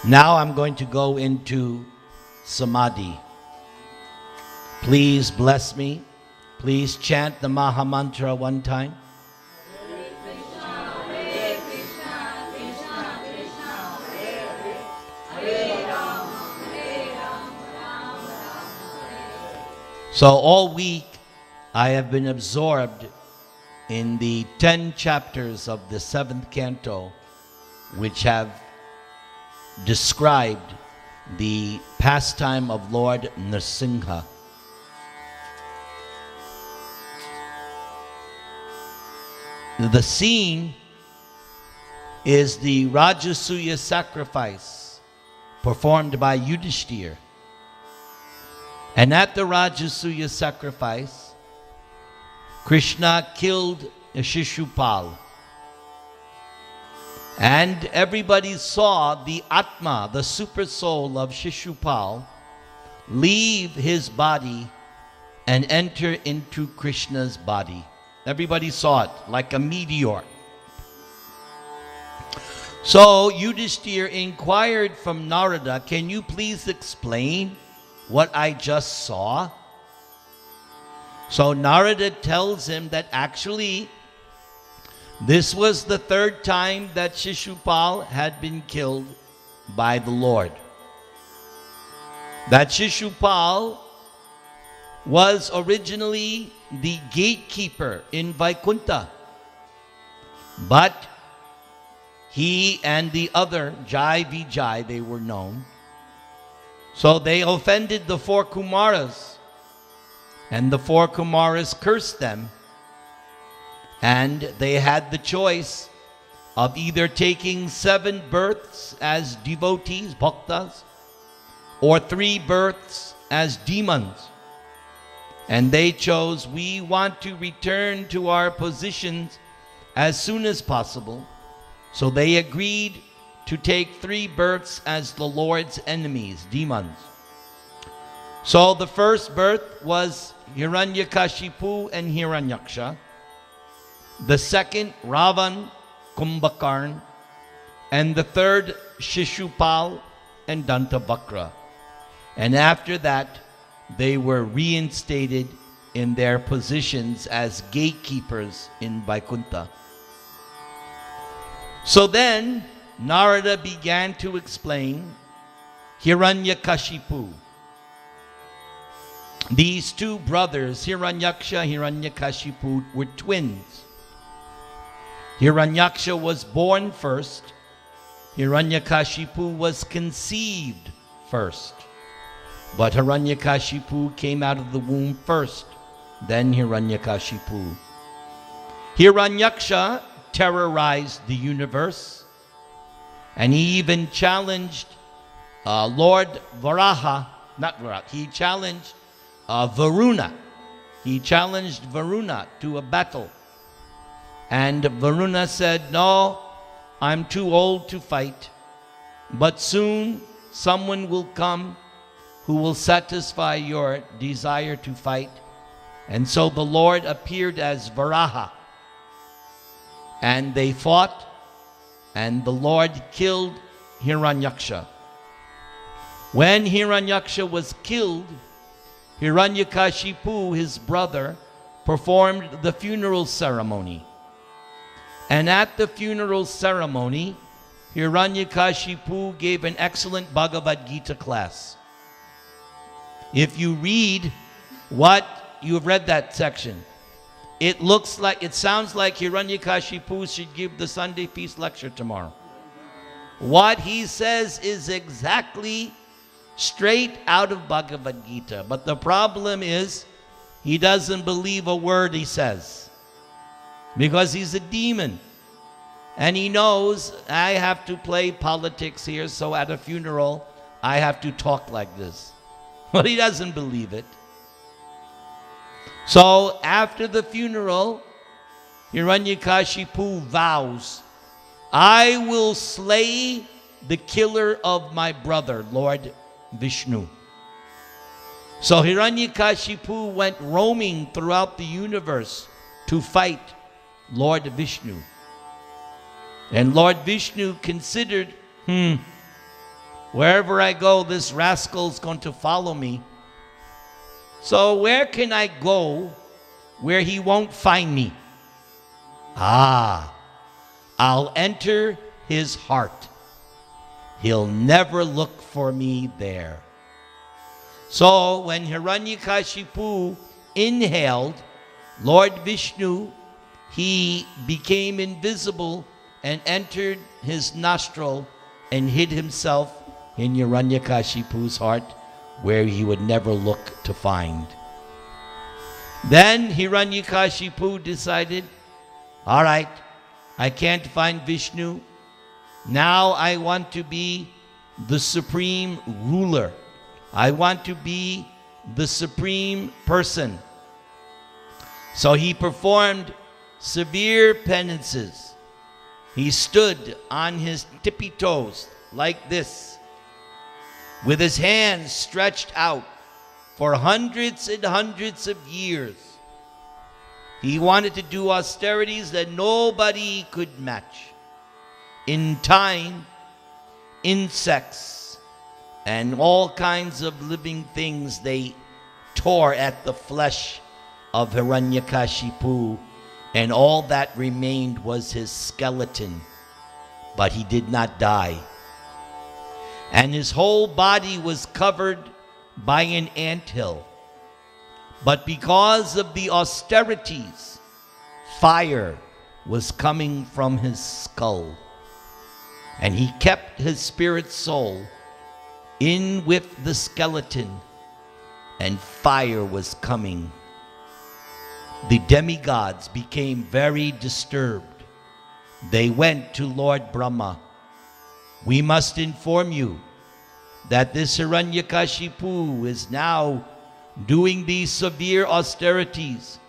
Now I'm going to go into Samadhi. Please bless me. Please chant the Maha Mantra one time. So all week I have been absorbed in the 10 chapters of the 7th canto, which have described the pastime of Lord Nṛsiṁha. The scene is the Rajasuya sacrifice performed by Yudhishthira. And at the Rajasuya sacrifice, Krishna killed Shishupal. And everybody saw the Atma, the super soul of Shishupal, leave his body and enter into Krishna's body. Everybody saw it like a meteor. So Yudhishthira inquired from Narada, "Can you please explain what I just saw?" So Narada tells him that actually this was the 3rd time that Shishupal had been killed by the Lord. That Shishupal was originally the gatekeeper in Vaikuntha, but he and the other Jai Vijay, they were known. So they offended the 4 Kumaras, and the 4 Kumaras cursed them, and they had the choice of either taking 7 births as devotees, bhaktas, or 3 births as demons. And they chose, "We want to return to our positions as soon as possible." So they agreed to take 3 births as the Lord's enemies, demons. So the first birth was Hiranyakashipu and Hiranyaksha. The second, Ravan, Kumbhakarna. And the third, Shishupal and Dantavakra. And after that, they were reinstated in their positions as gatekeepers in Vaikuntha. So then, Narada began to explain Hiranyakashipu. These 2 brothers, Hiranyaksha, Hiranyakashipu, were twins. Hiranyaksha was born first. Hiranyakashipu was conceived first. But Hiranyakashipu came out of the womb first, then Hiranyakashipu. Hiranyaksha terrorized the universe, and he even challenged Lord Varaha, not Varaha, he challenged Varuna. He challenged Varuna to a battle. And Varuna said, "No, I'm too old to fight, but soon someone will come who will satisfy your desire to fight." And so the Lord appeared as Varaha. And they fought, and the Lord killed Hiranyaksha. When Hiranyaksha was killed, Hiranyakashipu, his brother, performed the funeral ceremony. And at the funeral ceremony, Hiranyakashipu gave an excellent Bhagavad Gita class. If you read what you've read that section, it sounds like Hiranyakashipu should give the Sunday Feast lecture tomorrow. What he says is exactly straight out of Bhagavad Gita. But the problem is, he doesn't believe a word he says, because he's a demon. And he knows, I have to play politics here, so at a funeral, I have to talk like this. But he doesn't believe it. So after the funeral, Hiranyakashipu vows, "I will slay the killer of my brother, Lord Vishnu." So Hiranyakashipu went roaming throughout the universe to fight Lord Vishnu. And Lord Vishnu considered, Wherever I go, this rascal's going to follow me. So where can I go where he won't find me? I'll enter his heart. He'll never look for me there. So when Hiranyakashipu inhaled Lord Vishnu, he became invisible and entered his nostril and hid himself in Hiranyakashipu's heart, where he would never look to find. Then Hiranyakashipu decided, all right, I can't find Vishnu. Now I want to be the supreme ruler. I want to be the supreme person. So he performed severe penances. He stood on his tippy toes like this, with his hands stretched out for hundreds and hundreds of years. He wanted to do austerities that nobody could match. In time, insects and all kinds of living things, they tore at the flesh of Hiranyakashipu, and all that remained was his skeleton. But he did not die. And his whole body was covered by an anthill. But because of the austerities, fire was coming from his skull. And he kept his spirit soul in with the skeleton, and fire was coming. The demigods became very disturbed. They went to Lord Brahma. We must inform you that this Hiranyakashipu is now doing these severe austerities.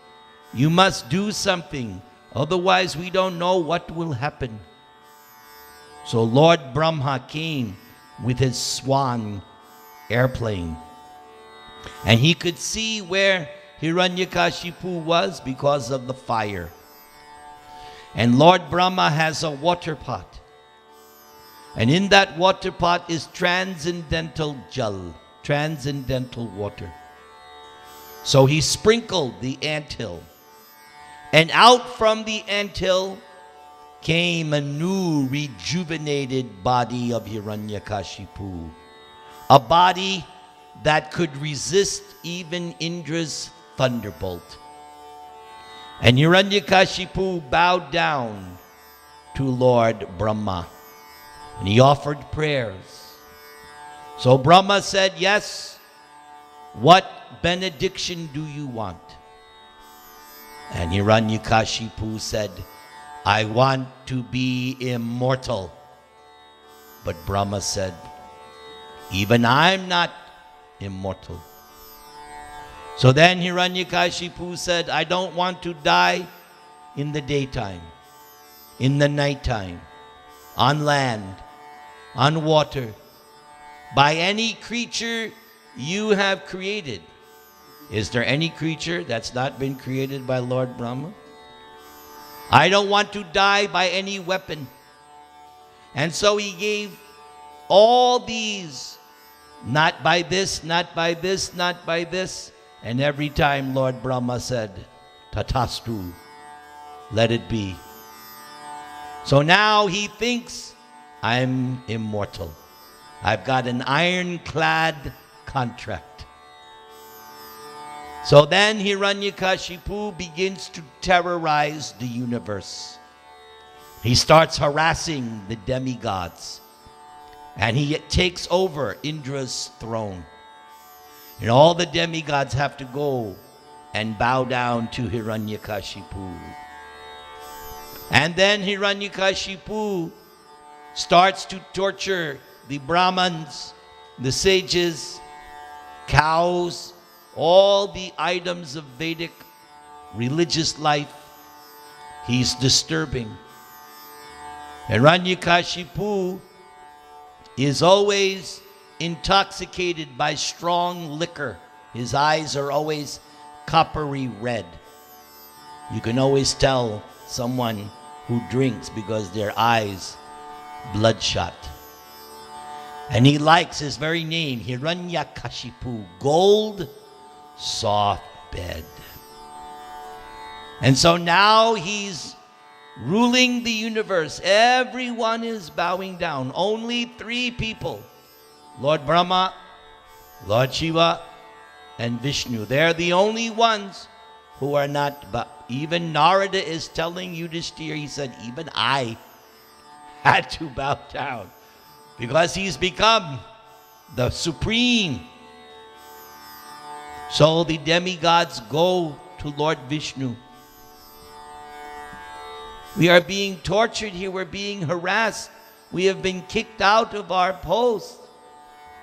You must do something, otherwise we don't know what will happen. So Lord Brahma came with his swan airplane, and he could see where Hiranyakashipu was because of the fire. And Lord Brahma has a water pot, and in that water pot is transcendental jal, transcendental water. So he sprinkled the anthill, and out from the anthill came a new rejuvenated body of Hiranyakashipu, a body that could resist even Indra's thunderbolt. And Hiranyakashipu bowed down to Lord Brahma, and he offered prayers. So Brahma said, yes, what benediction do you want? And Hiranyakashipu said, I want to be immortal. But Brahma said, even I'm not immortal. So then Hiranyakashipu said, I don't want to die in the daytime, in the nighttime, on land, on water, by any creature you have created. Is there any creature that's not been created by Lord Brahma? I don't want to die by any weapon. And so he gave all these, not by this, not by this, not by this. And every time Lord Brahma said, Tatastu, let it be. So now he thinks, I'm immortal. I've got an ironclad contract. So then Hiranyakashipu begins to terrorize the universe. He starts harassing the demigods, and he takes over Indra's throne. And all the demigods have to go and bow down to Hiranyakashipu. And then Hiranyakashipu starts to torture the Brahmins, the sages, cows, all the items of Vedic religious life. He's disturbing. Hiranyakashipu is always intoxicated by strong liquor. His eyes are always coppery red. You can always tell someone who drinks because their eyes bloodshot. And he likes his very name, Hiranyakashipu, gold, soft bed. And so now he's ruling the universe. Everyone is bowing down. Only 3 people, Lord Brahma, Lord Shiva, and Vishnu. They're the only ones who are not. But even Narada is telling Yudhishthira, he said, even I had to bow down because he's become the supreme. So the demigods go to Lord Vishnu. We are being tortured here. We're being harassed. We have been kicked out of our post.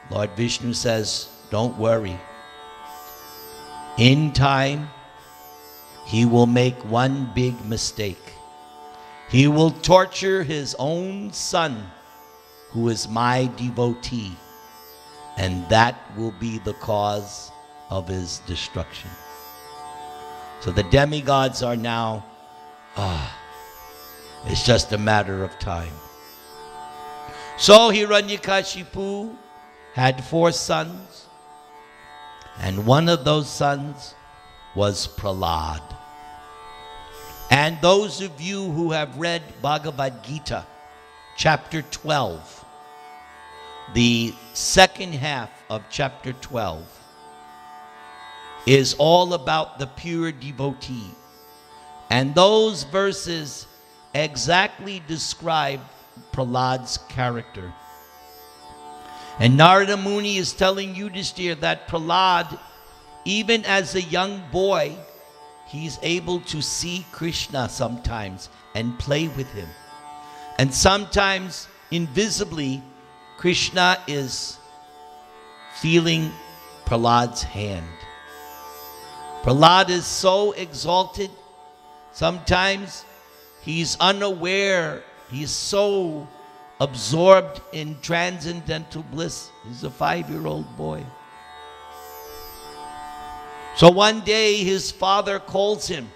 Lord Vishnu says, don't worry. In time, he will make one big mistake. He will torture his own son, who is my devotee, and that will be the cause of his destruction. So the demigods are now, it's just a matter of time. So Hiranyakashipu had 4 sons, and one of those sons was Prahlad. And those of you who have read Bhagavad Gita, chapter 12, the second half of chapter 12 is all about the pure devotee. And those verses exactly describe Prahlad's character. And Narada Muni is telling Yudhishthira that Prahlad, even as a young boy, he's able to see Krishna sometimes and play with him. And sometimes, invisibly, Krishna is feeling Prahlad's hand. Prahlad is so exalted, sometimes he's unaware, he's so absorbed in transcendental bliss. He's a 5-year-old boy. So one day his father calls him,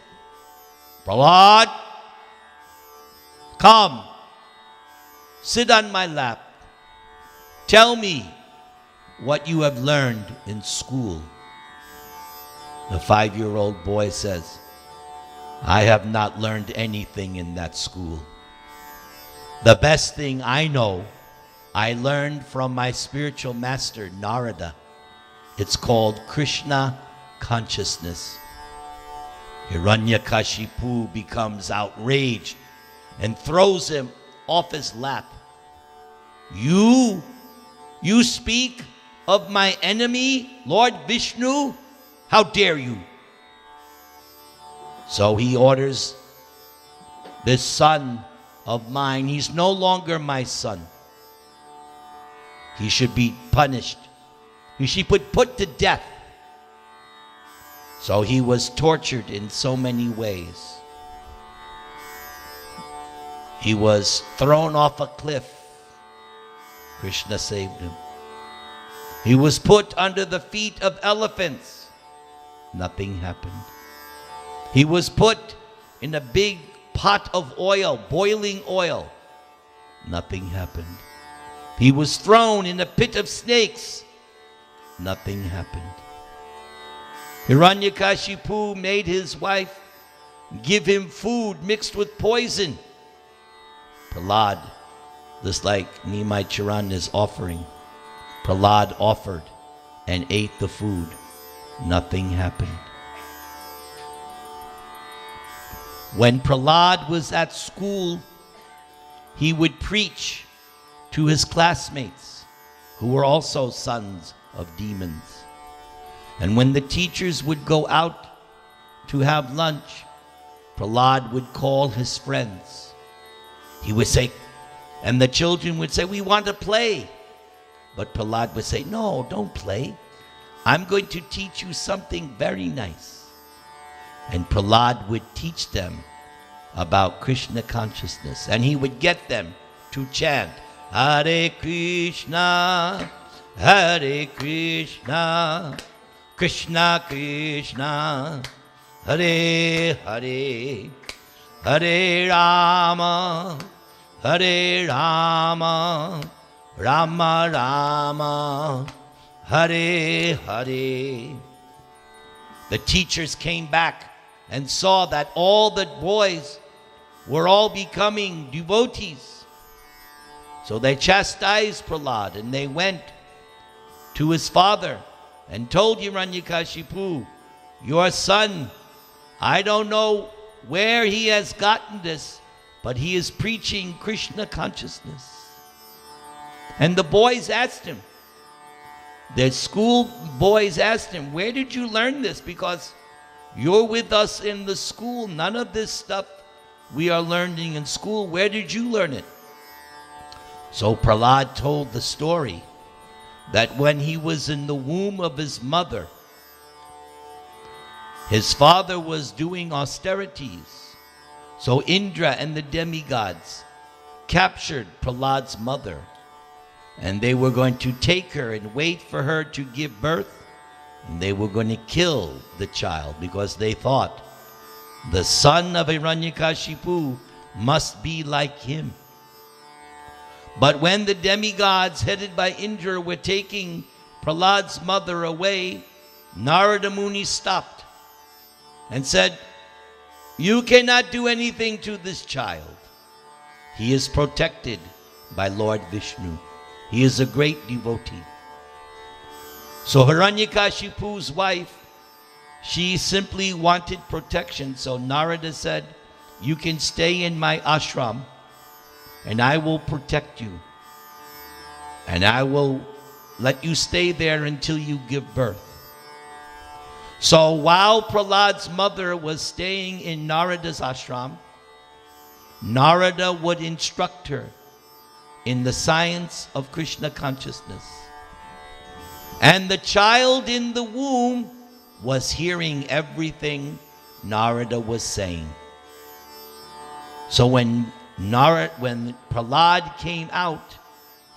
Prahlad, come, sit on my lap. Tell me what you have learned in school. The 5-year-old boy says, I have not learned anything in that school. The best thing I know, I learned from my spiritual master, Narada. It's called Krishna consciousness. Hiranyakashipu becomes outraged and throws him off his lap. You speak of my enemy, Lord Vishnu? How dare you? So he orders this son of mine, he's no longer my son. He should be punished. He should be put to death. So he was tortured in so many ways. He was thrown off a cliff. Krishna saved him. He was put under the feet of elephants. Nothing happened. He was put in a big pot of oil, boiling oil. Nothing happened. He was thrown in a pit of snakes. Nothing happened. Hiranyakashipu made his wife give him food mixed with poison. Prahlad, just like Nimai Charan is offering, Prahlad offered and ate the food. Nothing happened. When Prahlad was at school, he would preach to his classmates, who were also sons of demons. And when the teachers would go out to have lunch, Prahlad would call his friends. He would say, and the children would say, we want to play. But Prahlad would say, no, don't play. I'm going to teach you something very nice. And Prahlad would teach them about Krishna consciousness. And he would get them to chant, Hare Krishna, Hare Krishna, Krishna Krishna, Hare Hare, Hare Rama, Hare Rama, Rama Rama, Hare Hare. The teachers came back and saw that all the boys were all becoming devotees. So they chastised Prahlad, and they went to his father and told Hiranyakashipu, your son, I don't know where he has gotten this, but he is preaching Krishna consciousness. And the boys asked him, the school boys asked him, where did you learn this? Because you're with us in the school. None of this stuff we are learning in school. Where did you learn it? So Prahlad told the story that when he was in the womb of his mother, his father was doing austerities. So Indra and the demigods captured Prahlad's mother, and they were going to take her and wait for her to give birth, and they were going to kill the child because they thought the son of Hiranyakashipu must be like him. But when the demigods headed by Indra were taking Prahlad's mother away, Narada Muni stopped and said, you cannot do anything to this child. He is protected by Lord Vishnu. He is a great devotee. So Hiranyakashipu's wife, she simply wanted protection. So Narada said, you can stay in my ashram and I will protect you. And I will let you stay there until you give birth. So while Prahlad's mother was staying in Narada's ashram, Narada would instruct her in the science of Krishna consciousness. And the child in the womb was hearing everything Narada was saying. So when Prahlad came out,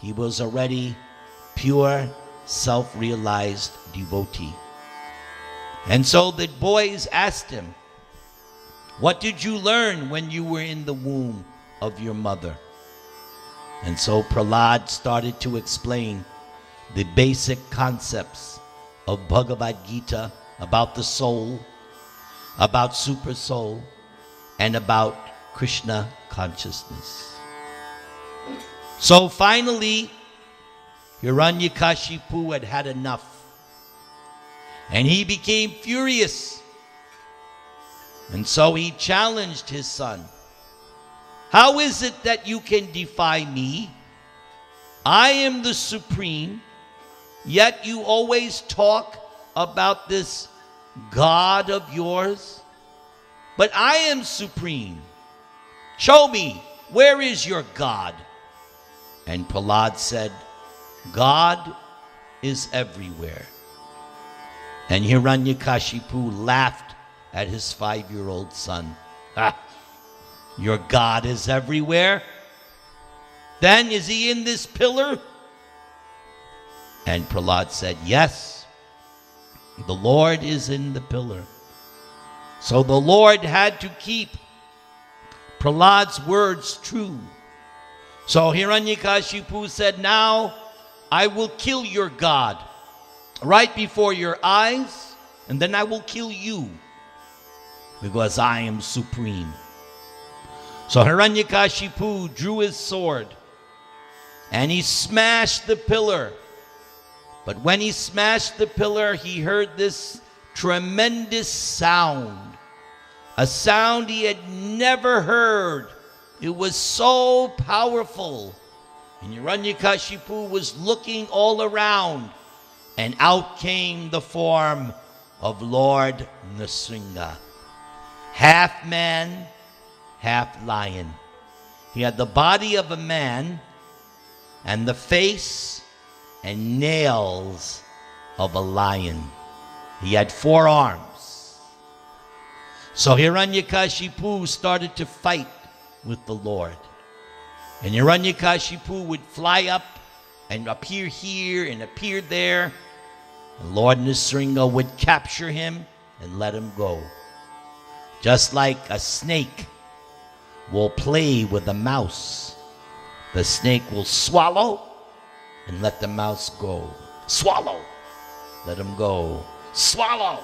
he was already pure, self-realized devotee. And so the boys asked him, what did you learn when you were in the womb of your mother? And so Prahlad started to explain the basic concepts of Bhagavad Gita about the soul, about super soul, and about Krishna consciousness. So finally, Hiranyakashipu had had enough. And he became furious. And so he challenged his son. How is it that you can defy me? I am the supreme, yet you always talk about this God of yours. But I am supreme. Show me, where is your God? And Prahlad said, God is everywhere. And Hiranyakashipu laughed at his 5-year-old son. Your God is everywhere? Then is he in this pillar? And Prahlad said, yes, the Lord is in the pillar. So the Lord had to keep Prahlad's words true. So Hiranyakashipu said, now I will kill your God right before your eyes, and then I will kill you, because I am supreme. So Hiranyakashipu drew his sword, and he smashed the pillar. But when he smashed the pillar, he heard this tremendous sound, a sound he had never heard. It was so powerful. And Hiranyakashipu was looking all around, and out came the form of Lord Nṛsiṁha, half man, half lion. He had the body of a man and the face and nails of a lion. He had 4 arms. So Hiranyakashipu started to fight with the Lord. And Hiranyakashipu would fly up and appear here and appear there. And Lord Nṛsiṁha would capture him and let him go. Just like a snake will play with a mouse. The snake will swallow and let the mouse go. Swallow. Let him go. Swallow.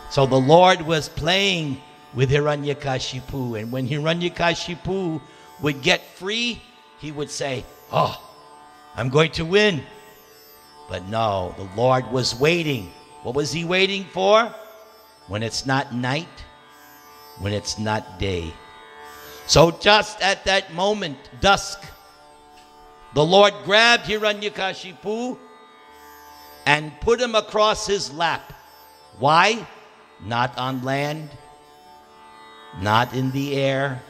So the Lord was playing with Hiranyakashipu, and when Hiranyakashipu would get free, he would say, "Oh, I'm going to win." But no, the Lord was waiting. What was he waiting for? When it's not night, when it's not day. So just at that moment, dusk, the Lord grabbed Hiranyakashipu and put him across his lap. Why? Not on land, not in the air,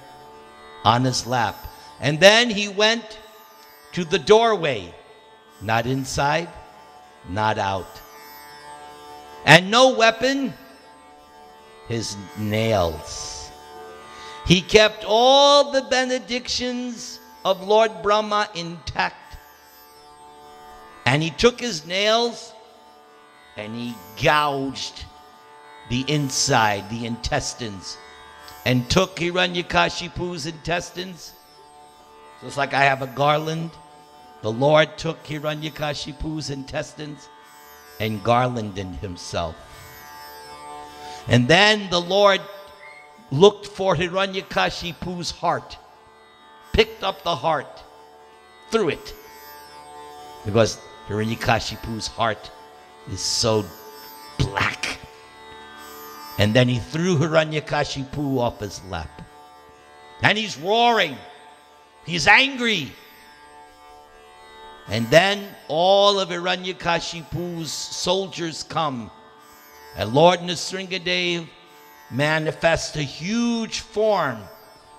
on his lap. And then he went to the doorway, not inside, not out. And no weapon, his nails. He kept all the benedictions of Lord Brahma intact. And he took his nails and he gouged the inside, the intestines, and took Hiranyakashipu's intestines. So it's like I have a garland. The Lord took Hiranyakashipu's intestines and garlanded himself. And then the Lord looked for Hiranyakashipu's heart, picked up the heart, threw it. Because Hiranyakashipu's heart is so black. And then he threw Hiranyakashipu off his lap. And he's roaring. He's angry. And then all of Hiranyakashipu's soldiers come. And Lord Nṛsiṁha manifests a huge form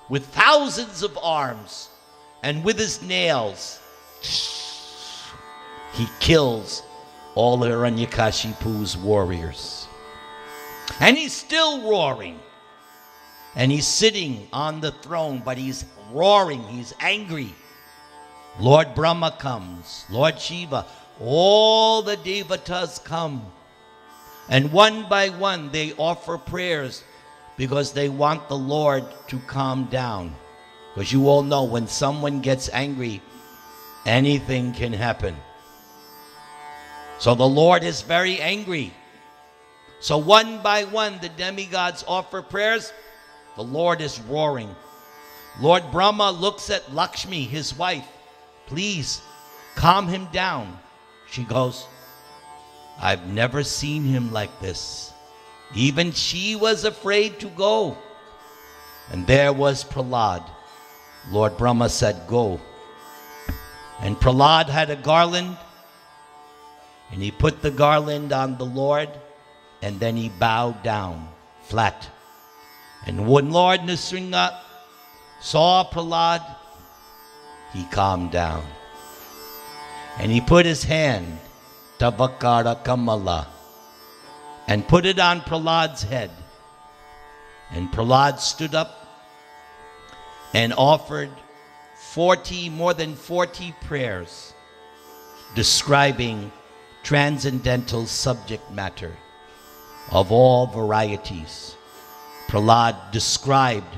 with thousands of arms. And with his nails, he kills all Hiranyakashipu's warriors. And he's still roaring. And he's sitting on the throne, but he's roaring, he's angry. Lord Brahma comes, Lord Shiva, all the devatas come. And one by one they offer prayers because they want the Lord to calm down. Because you all know when someone gets angry, anything can happen. So the Lord is very angry. So one by one the demigods offer prayers. The Lord is roaring. Lord Brahma looks at Lakshmi, his wife. Please, calm him down. She goes, I've never seen him like this. Even she was afraid to go. And there was Prahlad. Lord Brahma said, go. And Prahlad had a garland. And he put the garland on the Lord. And then he bowed down, flat. And when Lord Nṛsiṁha saw Prahlad, he calmed down. And he put his hand, Tavakara Kamala, and put it on Prahlad's head. And Prahlad stood up and offered more than 40 prayers describing transcendental subject matter of all varieties. Prahlad described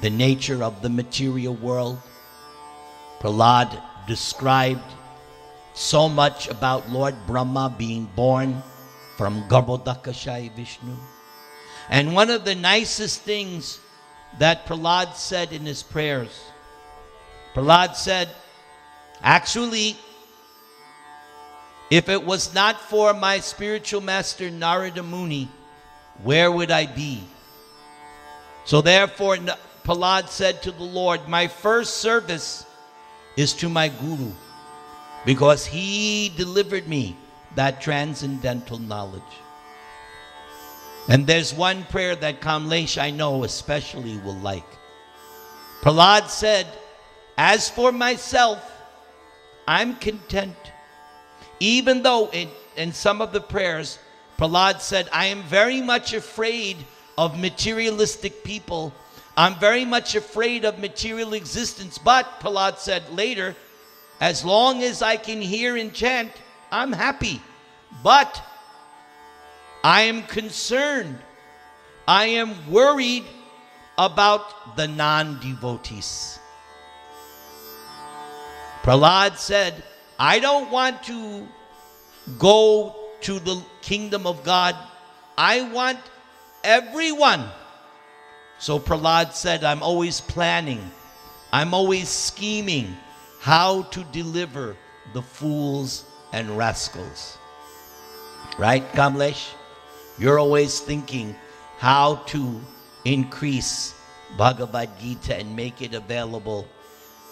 the nature of the material world. Prahlad described so much about Lord Brahma being born from Garbhodakashayi Vishnu. And one of the nicest things that Prahlad said in his prayers, Prahlad said, actually, if it was not for my spiritual master Narada Muni, where would I be? So therefore, Prahlad said to the Lord, my first service is to my Guru, because he delivered me that transcendental knowledge. And there's one prayer that Kamlesh, I know, especially will like. Prahlad said, as for myself, I'm content. Even though in some of the prayers, Prahlad said, I am very much afraid of materialistic people. I'm very much afraid of material existence. But, Prahlad said later, as long as I can hear and chant, I'm happy. But I am concerned. I am worried about the non-devotees. Prahlad said, I don't want to go to the kingdom of God. I want everyone. So Prahlad said, I'm always planning. I'm always scheming how to deliver the fools and rascals. Right, Kamlesh? You're always thinking how to increase Bhagavad Gita and make it available.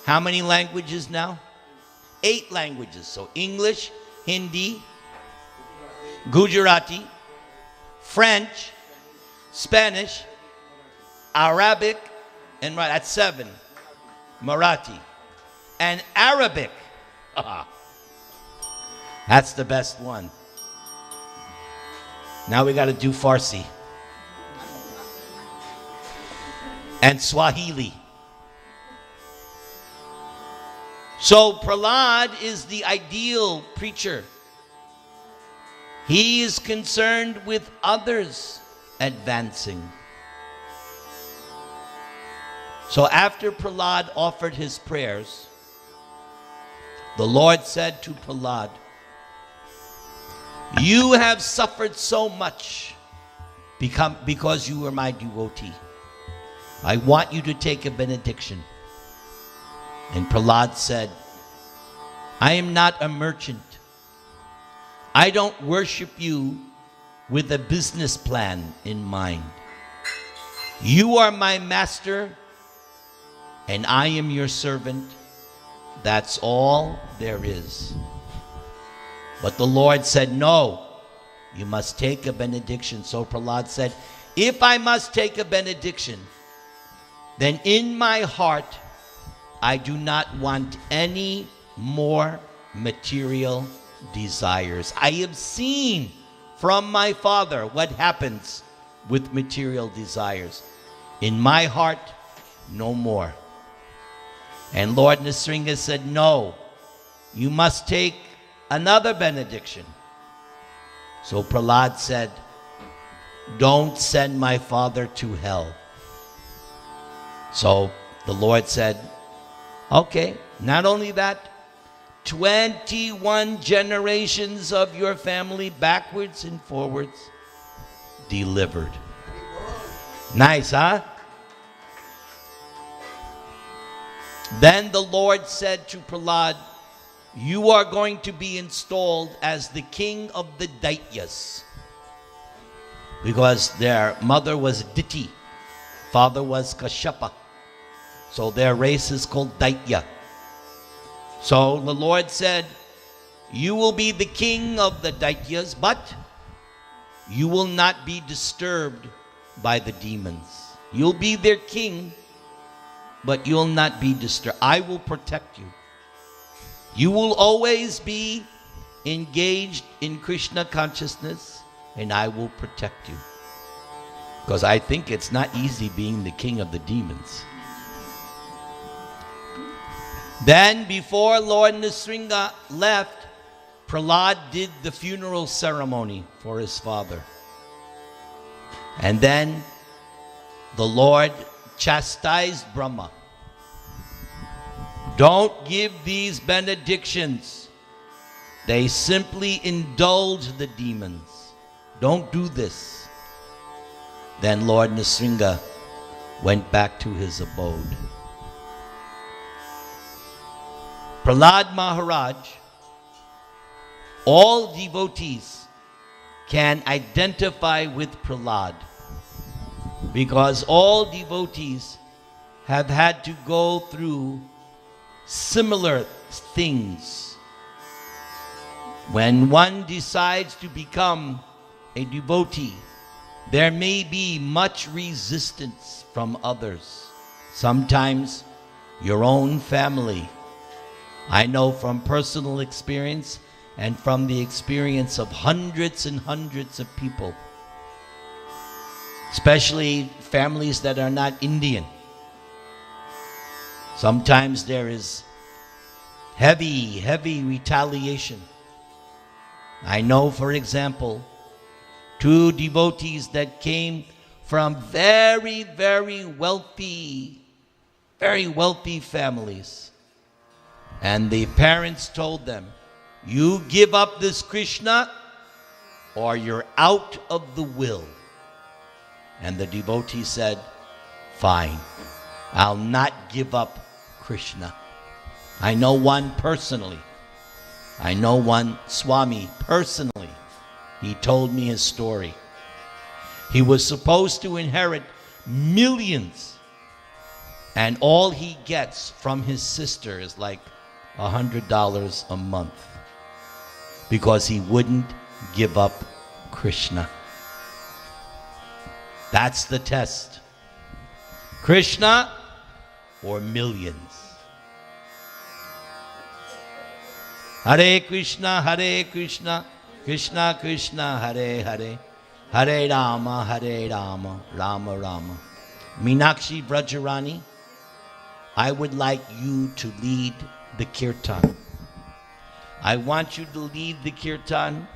How many languages now? 8 languages. So English, Hindi, Gujarati, French, Spanish, Arabic, and that's 7. Marathi. And Arabic. That's the best one. Now we got to do Farsi. And Swahili. So Prahlad is the ideal preacher. He is concerned with others advancing. So after Prahlad offered his prayers, the Lord said to Prahlad, you have suffered so much because you were my devotee. I want you to take a benediction. And Prahlad said, I am not a merchant. I don't worship you with a business plan in mind. You are my master, and I am your servant. That's all there is. But the Lord said, no, you must take a benediction. So Prahlad said, if I must take a benediction, then in my heart, I do not want any more material desires. I have seen from my father what happens with material desires. In my heart, no more. And Lord Nṛsiṁha said, no, you must take another benediction. So Prahlad said, don't send my father to hell. So the Lord said, okay, not only that, 21 generations of your family backwards and forwards delivered. Nice, huh? Then the Lord said to Prahlad, you are going to be installed as the king of the Daityas. Because their mother was Diti, father was Kashyapa. So their race is called Daitya. So the Lord said, you will be the king of the Daityas, but you will not be disturbed by the demons. You'll be their king, but you'll not be disturbed. I will protect you. You will always be engaged in Krishna consciousness, and I will protect you. Because I think it's not easy being the king of the demons. Then, before Lord Nṛsiṁha left, Prahlad did the funeral ceremony for his father. And then the Lord chastised Brahma. Don't give these benedictions. They simply indulge the demons. Don't do this. Then Lord Nṛsiṁha went back to his abode. Prahlad Maharaj, all devotees can identify with Prahlad because all devotees have had to go through similar things. When one decides to become a devotee, there may be much resistance from others. Sometimes your own family. I know from personal experience and from the experience of hundreds and hundreds of people, especially families that are not Indian. Sometimes there is heavy retaliation. I know, for example, 2 devotees that came from very wealthy families. And the parents told them, you give up this Krishna or you're out of the will. And the devotee said, fine, I'll not give up Krishna. I know one personally. I know one Swami personally. He told me his story. He was supposed to inherit millions, and all he gets from his sister is like $100 a month because he wouldn't give up Krishna. That's the test. Krishna or millions. Hare Krishna, Krishna Krishna, Hare Hare, Hare Rama, Rama Rama. Meenakshi Vrajarani, I would like you to lead the kirtan. I want you to lead the kirtan